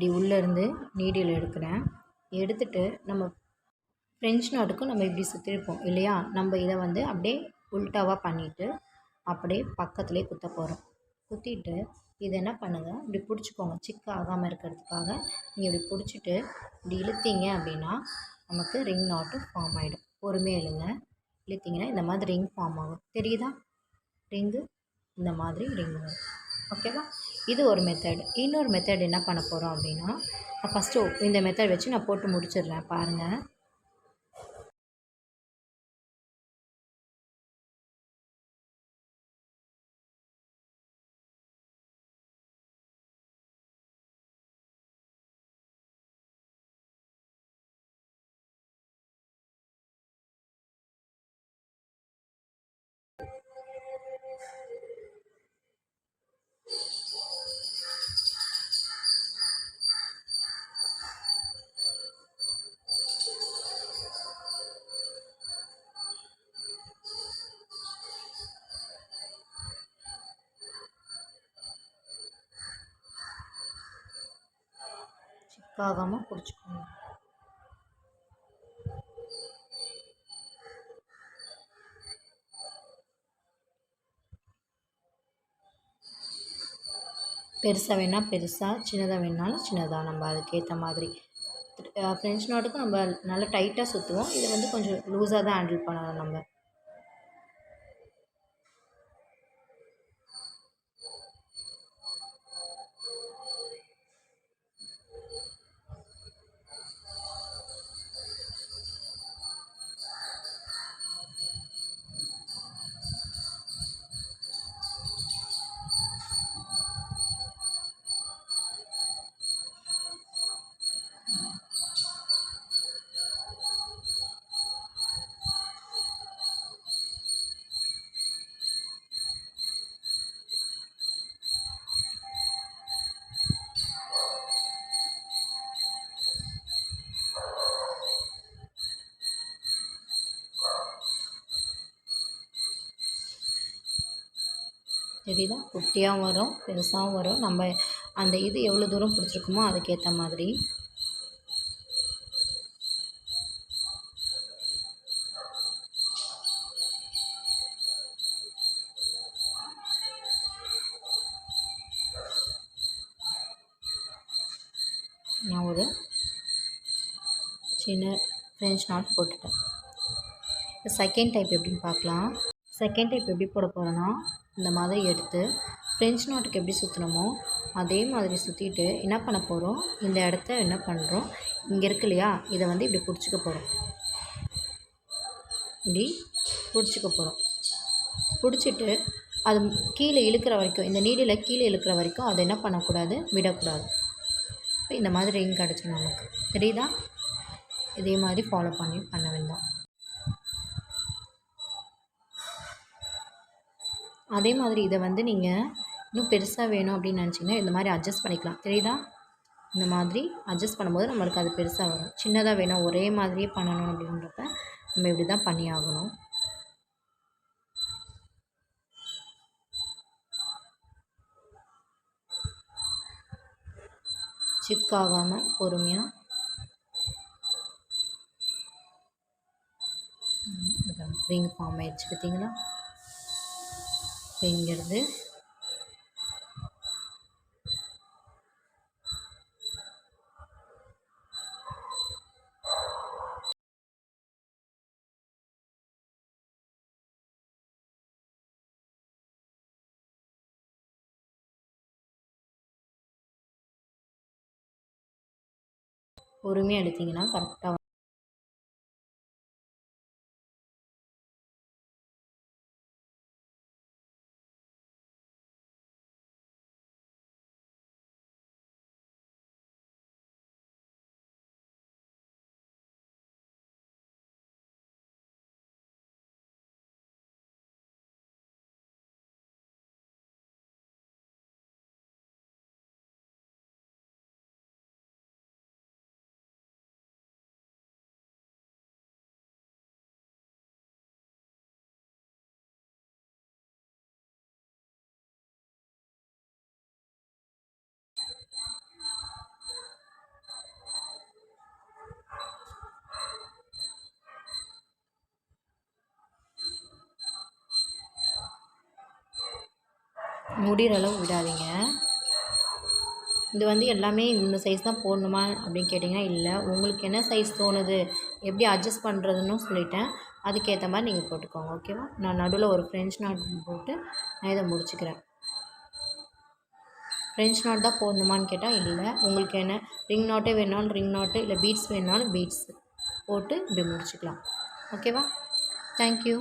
இப்படி உள்ளேருந்து நீடில் எடுக்கிறேன். எடுத்துகிட்டு நம்ம ஃப்ரெஞ்ச் நாட்டுக்கும் நம்ம இப்படி சுற்றிருப்போம் இல்லையா, நம்ம இதை வந்து அப்படியே உல்ட்டாவாக பண்ணிவிட்டு அப்படியே பக்கத்துலேயே குத்த போகிறோம். குத்திட்டு இது என்ன பண்ணுங்கள், இப்படி பிடிச்சிக்கோங்க. சிக்கு ஆகாமல் இருக்கிறதுக்காக நீங்கள் இப்படி பிடிச்சிட்டு இப்படி இழுத்தீங்க அப்படின்னா நமக்கு ரிங் நாட்டு ஃபார்ம் ஆகிடும். பொறுமையாக இழுங்க. இழுத்தீங்கன்னா இந்த மாதிரி ரிங் ஃபார்ம் ஆகும். தெரியுதா? ரிங்கு இந்த மாதிரி ரிங் வரும். ஓகேவா? இது ஒரு மெத்தட். இன்னொரு மெத்தட் என்ன பண்ண போகிறோம் அப்படின்னா, ஃபஸ்ட்டு இந்த மெத்தட் வச்சு நான் போட்டு முடிச்சிடுறேன் பாருங்கள். சிக்காகாமல் பிடிச்சிக்கோங்க. பெருசாக வேணால் பெருசாக, சின்னதாக வேணாலும் சின்னதாக, நம்ம அதுக்கேற்ற மாதிரி. ஃப்ரெஞ்ச் நாட்டுக்கு நம்ம நல்லா டைட்டாக சுற்றுவோம். இதை வந்து கொஞ்சம் லூஸாக தான் ஹேண்டில் பண்ணணும் நம்ம. தெரியுதா? குட்டியாகவும் வரும், பெருசாகவும் வரும். நம்ம அந்த இது எவ்வளோ தூரம் பிடிச்சிருக்குமோ அதுக்கேற்ற மாதிரி. நான் ஒரு சின்ன ஃப்ரெஞ்ச் நாட் போட்டுட்டேன். செகண்ட் டைப் எப்படின்னு பார்க்கலாம். செகண்ட் டைப் எப்படி போட போகிறோன்னா, இந்த மாதிரி எடுத்து ஃப்ரெஞ்ச் நாட்டுக்கு எப்படி சுற்றினோமோ அதே மாதிரி சுற்றிட்டு என்ன பண்ண போகிறோம், இந்த இடத்த என்ன பண்ணுறோம், இங்கே இருக்கு இல்லையா, இதை வந்து இப்படி பிடிச்சிக்க போகிறோம். இப்படி பிடிச்சிக்க போகிறோம். பிடிச்சிட்டு அது கீழே இழுக்கிற வரைக்கும், இந்த நீடில் கீழே இழுக்கிற வரைக்கும் அதை என்ன பண்ணக்கூடாது, விடக்கூடாது. இப்போ இந்த மாதிரி ரிங் கிடச்சிடும் நமக்கு. தெரியுதா? இதே மாதிரி ஃபாலோ பண்ண வேண்டாம். அதே மாதிரி இதை வந்து நீங்கள் இன்னும் பெருசாக வேணும் அப்படின்னு நினச்சிங்கன்னா இந்த மாதிரி அட்ஜஸ்ட் பண்ணிக்கலாம். தெரியுதா? இந்த மாதிரி அட்ஜஸ்ட் பண்ணும்போது நம்மளுக்கு அது பெருசாக வரும். சின்னதாக வேணும் ஒரே மாதிரியே பண்ணணும் அப்படின்றப்ப நம்ம இப்படி தான் பண்ணி ஆகணும். சிக்காகாமல் பொறுமையாக ரிங் ஃபார்ம் ஆயிடுச்சு. பார்த்தீங்களா? இங்கிருந்து பொறுமையாக எடுத்திங்கன்னா கரெக்டாக முடிகிற அளவு விடாதீங்க. இது வந்து எல்லாமே இந்த சைஸ் தான் போடணுமா அப்படின்னு கேட்டிங்கன்னா இல்லை, உங்களுக்கு என்ன சைஸ் தோணுது, எப்படி அட்ஜஸ்ட் பண்ணுறதுன்னு சொல்லிட்டேன். அதுக்கேற்ற மாதிரி நீங்கள் போட்டுக்கோங்க. ஓகேவா? நான் நடுவில் ஒரு ஃப்ரெஞ்ச் நாட் போட்டு நான் இதை முடிச்சுக்கிறேன். ஃப்ரெஞ்ச் நாட் தான் போடணுமான்னு கேட்டால் இல்லை, உங்களுக்கு என்ன ரிங் நாட்டே வேணாலும் ரிங் நாட்டு, இல்லை பீட்ஸ் வேணாலும் பீட்ஸ் போட்டு இப்படி முடிச்சுக்கலாம். ஓகேவா? தேங்க்யூ.